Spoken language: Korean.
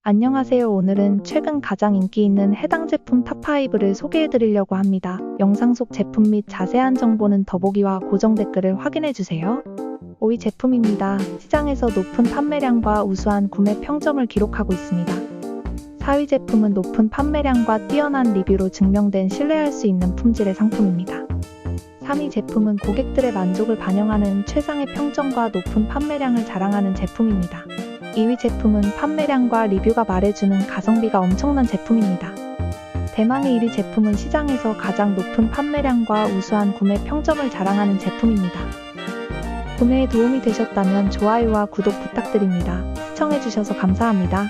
안녕하세요. 오늘은 최근 가장 인기 있는 해당 제품 탑5를 소개해드리려고 합니다. 영상 속 제품 및 자세한 정보는 더보기와 고정 댓글을 확인해주세요. 5위 제품입니다. 시장에서 높은 판매량과 우수한 구매 평점을 기록하고 있습니다. 4위 제품은 높은 판매량과 뛰어난 리뷰로 증명된 신뢰할 수 있는 품질의 상품입니다. 3위 제품은 고객들의 만족을 반영하는 최상의 평점과 높은 판매량을 자랑하는 제품입니다. 2위 제품은 판매량과 리뷰가 말해주는 가성비가 엄청난 제품입니다. 대망의 1위 제품은 시장에서 가장 높은 판매량과 우수한 구매 평점을 자랑하는 제품입니다. 구매에 도움이 되셨다면 좋아요와 구독 부탁드립니다. 시청해주셔서 감사합니다.